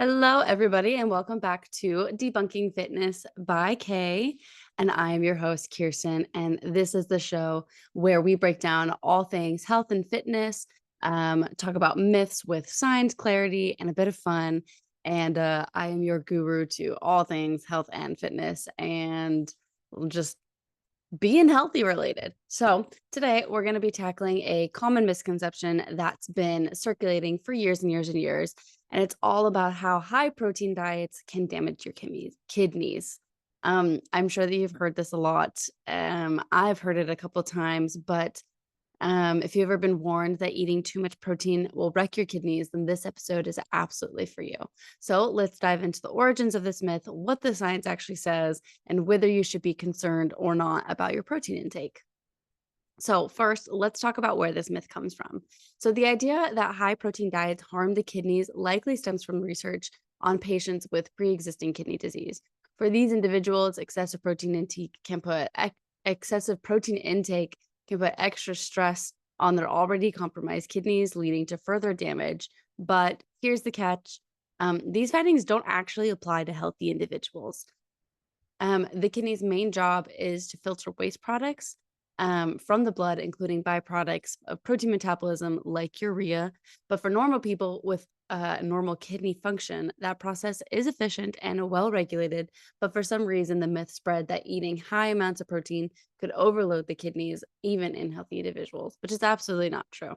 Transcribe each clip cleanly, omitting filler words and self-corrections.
Hello, everybody, and welcome back to Debunking Fitness by Kay. And I am your host, Kirsten. And this is the show where we break down all things health and fitness, talk about myths with science, clarity, and a bit of fun. And I am your guru to all things health and fitness and just being healthy related. So, today we're going to be tackling a common misconception that's been circulating for years and years and years. And it's all about how high protein diets can damage your kidneys. I'm sure that you've heard this a lot. I've heard it a couple times, but if you've ever been warned that eating too much protein will wreck your kidneys, then this episode is absolutely for you. So let's dive into the origins of this myth, what the science actually says, and whether you should be concerned or not about your protein intake. So, first, let's talk about where this myth comes from. So, the idea that high protein diets harm the kidneys likely stems from research on patients with pre existing kidney disease. For these individuals, excessive protein intake can put extra stress on their already compromised kidneys, leading to further damage. But here's the catch, these findings don't actually apply to healthy individuals. The kidney's main job is to filter waste products from the blood, including byproducts of protein metabolism like urea. But for normal people with normal kidney function, that process is efficient and well regulated. But for some reason, the myth spread that eating high amounts of protein could overload the kidneys, even in healthy individuals, which is absolutely not true.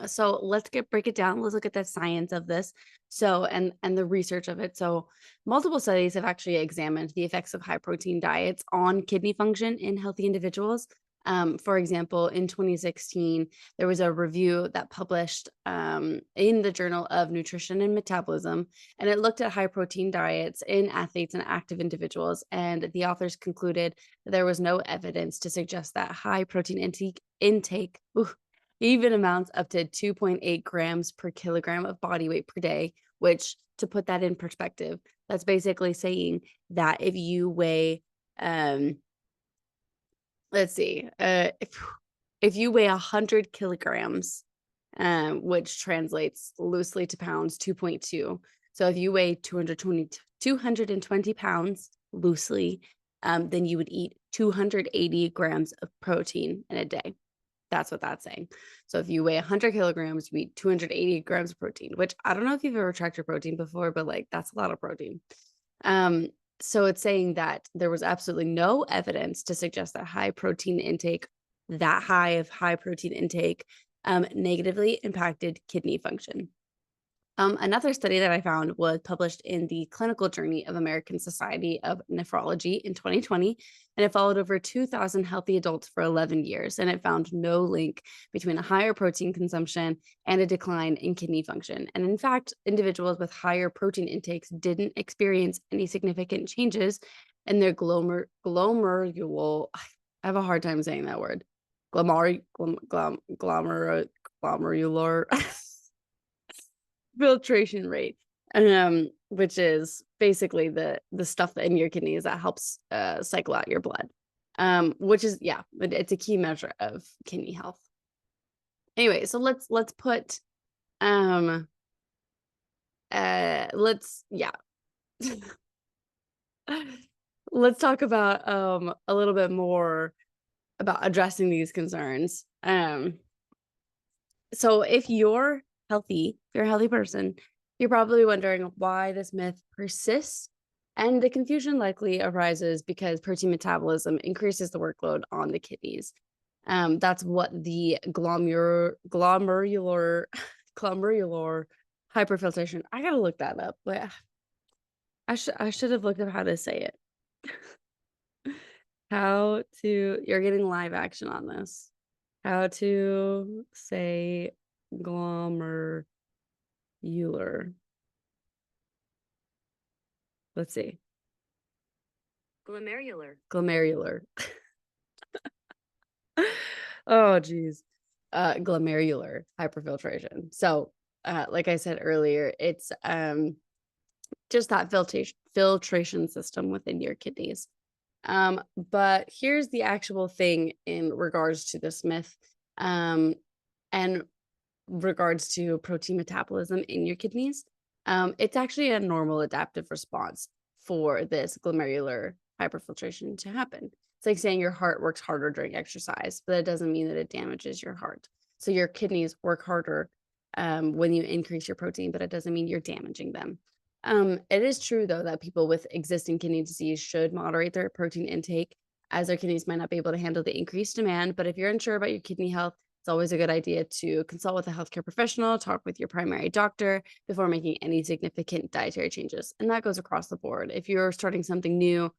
So let's break it down. Let's look at the science of this. So and the research of it. So multiple studies have actually examined the effects of high protein diets on kidney function in healthy individuals. For example, in 2016, there was a review that published in the Journal of Nutrition and Metabolism, and it looked at high protein diets in athletes and active individuals. And the authors concluded that there was no evidence to suggest that high protein intake even amounts up to 2.8 grams per kilogram of body weight per day, which, to put that in perspective, that's basically saying that if you weigh, um, let's see, if you weigh 100 kilograms, which translates loosely to pounds, 2.2. So if you weigh 220 pounds loosely, then you would eat 280 grams of protein in a day. That's what that's saying. So if you weigh 100 kilograms, you eat 280 grams of protein, which I don't know if you've ever tracked your protein before, but like that's a lot of protein. Um, so it's saying that there was absolutely no evidence to suggest that high protein intake negatively impacted kidney function. Another study that I found was published in the Clinical Journey of American Society of Nephrology in 2020, and it followed over 2,000 healthy adults for 11 years, and it found no link between a higher protein consumption and a decline in kidney function. And in fact, individuals with higher protein intakes didn't experience any significant changes in their glomerular. I have a hard time saying that word. Glomerular filtration rate, which is basically the stuff in your kidneys that helps cycle out your blood. Which is it's a key measure of kidney health. Anyway, so let's put let's let's talk about a little bit more about addressing these concerns. So if you're healthy, if you're a healthy person, you're probably wondering why this myth persists. And the confusion likely arises because protein metabolism increases the workload on the kidneys. That's what the glomerular glomerular hyperfiltration. I gotta look that up, but I should have looked up how to say it. You're getting live action on this. How to say glomerular. Let's see. Glomerular. Oh, geez. Glomerular hyperfiltration. So, like I said earlier, it's just that filtration system within your kidneys. But here's the actual thing in regards to this myth, and regards to protein metabolism in your kidneys. It's actually a normal adaptive response for this glomerular hyperfiltration to happen. It's like saying your heart works harder during exercise, but that doesn't mean that it damages your heart. So your kidneys work harder when you increase your protein, but it doesn't mean you're damaging them. It is true, though, that people with existing kidney disease should moderate their protein intake as their kidneys might not be able to handle the increased demand. But if you're unsure about your kidney health, it's always a good idea to consult with a healthcare professional, talk with your primary doctor before making any significant dietary changes. And that goes across the board. If you're starting something new,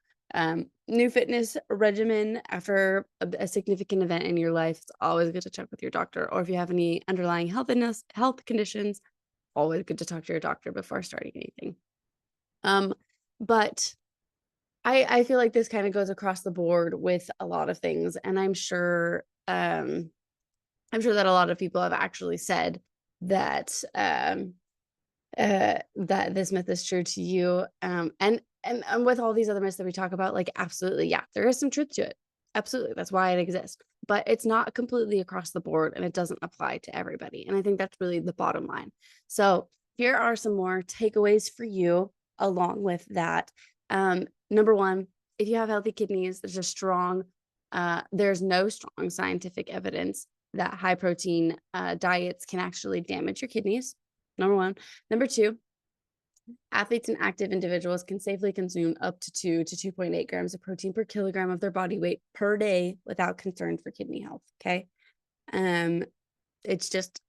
new fitness regimen after a significant event in your life, it's always good to check with your doctor. Or if you have any underlying health conditions, always good to talk to your doctor before starting anything. But I feel like this kind of goes across the board with a lot of things, and I'm sure that a lot of people have actually said that that this myth is true to you. And with all these other myths that we talk about, like absolutely, yeah, there is some truth to it. Absolutely. That's why it exists. But it's not completely across the board and it doesn't apply to everybody. And I think that's really the bottom line. So here are some more takeaways for you along with that. Number one, if you have healthy kidneys, there's no strong scientific evidence that high protein diets can actually damage your kidneys. Number one. Number two, athletes and active individuals can safely consume up to 2 to 2.8 grams of protein per kilogram of their body weight per day without concern for kidney health. Okay. It's just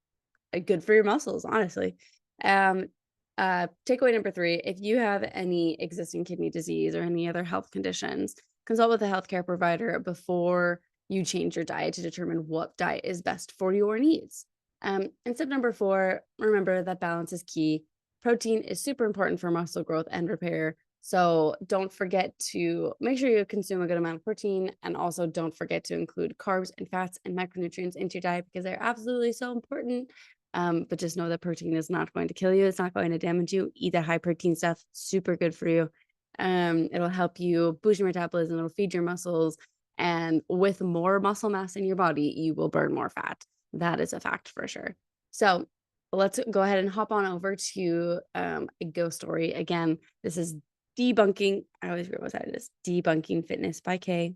good for your muscles, honestly. Takeaway number three, if you have any existing kidney disease or any other health conditions, consult with a healthcare provider before you change your diet to determine what diet is best for your needs. And step number four, remember that balance is key. Protein is super important for muscle growth and repair. So don't forget to make sure you consume a good amount of protein, and also don't forget to include carbs and fats and micronutrients into your diet because they're absolutely so important. But just know that protein is not going to kill you. It's not going to damage you. Eat that high protein stuff. Super good for you. It'll help you boost your metabolism. It'll feed your muscles. And with more muscle mass in your body, you will burn more fat. That is a fact for sure. So let's go ahead and hop on over to a ghost story. Again, this is Debunking. I always forget what side it is. Debunking Fitness by Kay,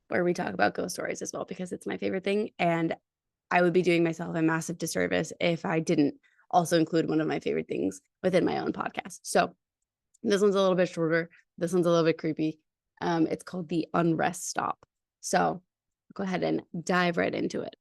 where we talk about ghost stories as well, because it's my favorite thing. And I would be doing myself a massive disservice if I didn't also include one of my favorite things within my own podcast. So this one's a little bit shorter. This one's a little bit creepy. It's called The Unrest Stop. So go ahead and dive right into it.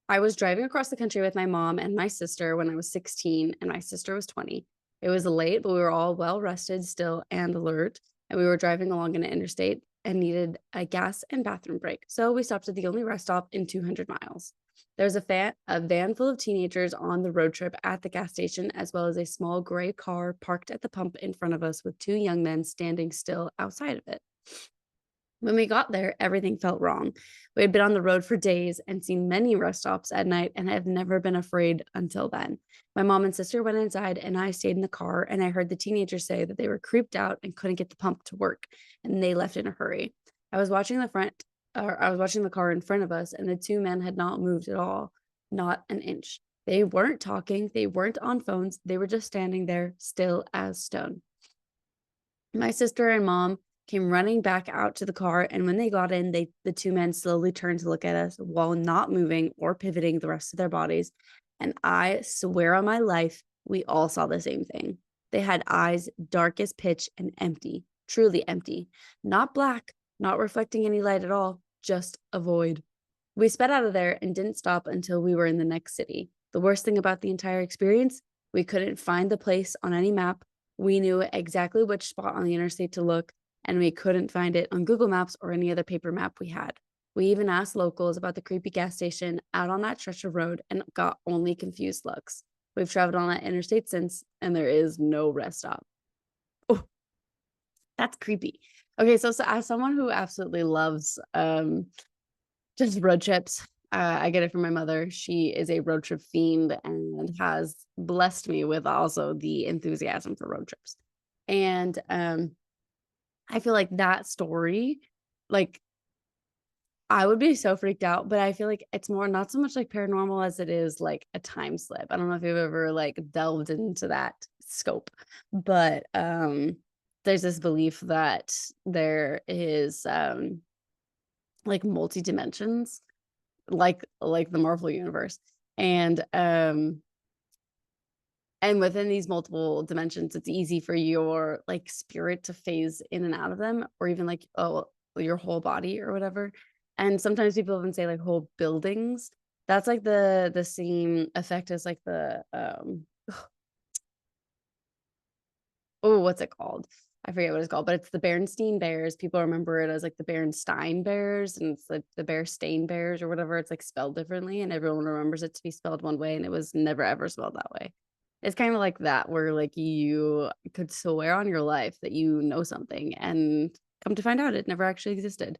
I was driving across the country with my mom and my sister when I was 16 and my sister was 20. It was late, but we were all well rested still and alert. And we were driving along an interstate and needed a gas and bathroom break. So we stopped at the only rest stop in 200 miles. There was a van full of teenagers on the road trip at the gas station, as well as a small gray car parked at the pump in front of us with two young men standing still outside of it. When we got there, everything felt wrong. We had been on the road for days and seen many rest stops at night, and I have never been afraid until then. My mom and sister went inside, and I stayed in the car, and I heard the teenagers say that they were creeped out and couldn't get the pump to work, and they left in a hurry. I was watching the car in front of us, and the two men had not moved at all, not an inch. They weren't talking, they weren't on phones, they were just standing there, still as stone. My sister and mom came running back out to the car, and when they got in, the two men slowly turned to look at us while not moving or pivoting the rest of their bodies. And I swear on my life, we all saw the same thing. They had eyes dark as pitch and empty, truly empty, not black, not reflecting any light at all, just a void. We sped out of there and didn't stop until we were in the next city. The worst thing about the entire experience, we couldn't find the place on any map. We knew exactly which spot on the interstate to look, and we couldn't find it on Google Maps or any other paper map we had. We even asked locals about the creepy gas station out on that stretch of road and got only confused looks. We've traveled on that interstate since, and there is no rest stop. Oh, that's creepy. Okay, so as someone who absolutely loves just road trips, I get it from my mother. She is a road trip fiend and has blessed me with also the enthusiasm for road trips. And I feel like that story, like, I would be so freaked out, but I feel like it's more not so much like paranormal as it is like a time slip. I don't know if you've ever like delved into that scope, but there's this belief that there is like multi dimensions, like the Marvel universe. And and within these multiple dimensions, it's easy for your like spirit to phase in and out of them, or even like, oh, your whole body or whatever. And sometimes people even say like whole buildings. That's like the same effect as like the oh, what's it called? I forget what it's called, but it's the Berenstain Bears. People remember it as like the Berenstain Bears, and it's like the Bearstain Bears or whatever. It's like spelled differently, and everyone remembers it to be spelled one way, and it was never ever spelled that way. It's kind of like that, where like you could swear on your life that you know something, and come to find out it never actually existed.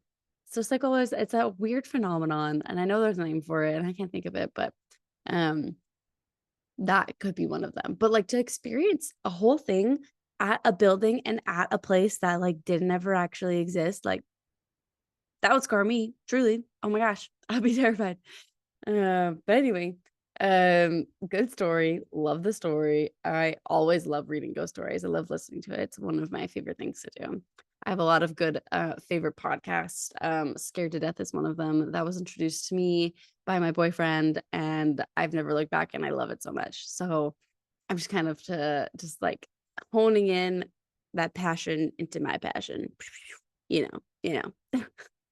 So it's like always, it's a weird phenomenon, and I know there's a name for it, and I can't think of it, but um that could be one of them. But, like, to experience a whole thing at a building and at a place that, like, didn't ever actually exist, like, that would scar me, truly. Oh my gosh, I'd be terrified. But anyway, good story. Love the story. I always love reading ghost stories. I love listening to it. It's one of my favorite things to do. I have a lot of good favorite podcasts. Scared to Death is one of them that was introduced to me by my boyfriend, and I've never looked back, and I love it so much. So I'm just kind of to just like honing in that passion into my passion. you know.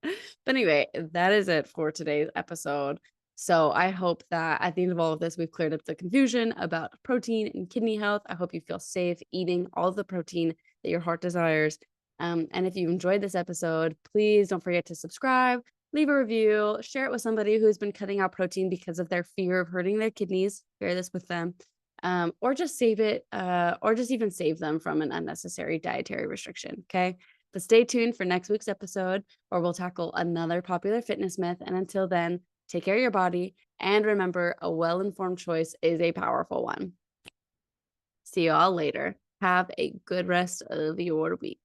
But anyway, that is it for today's episode. So I hope that at the end of all of this, we've cleared up the confusion about protein and kidney health. I hope you feel safe eating all the protein that your heart desires. And if you enjoyed this episode, please don't forget to subscribe, leave a review, share it with somebody who's been cutting out protein because of their fear of hurting their kidneys. Share this with them. Or just save it, or just even save them from an unnecessary dietary restriction. Okay. But stay tuned for next week's episode, where we'll tackle another popular fitness myth. And until then, take care of your body. And remember, a well informed choice is a powerful one. See you all later. Have a good rest of your week.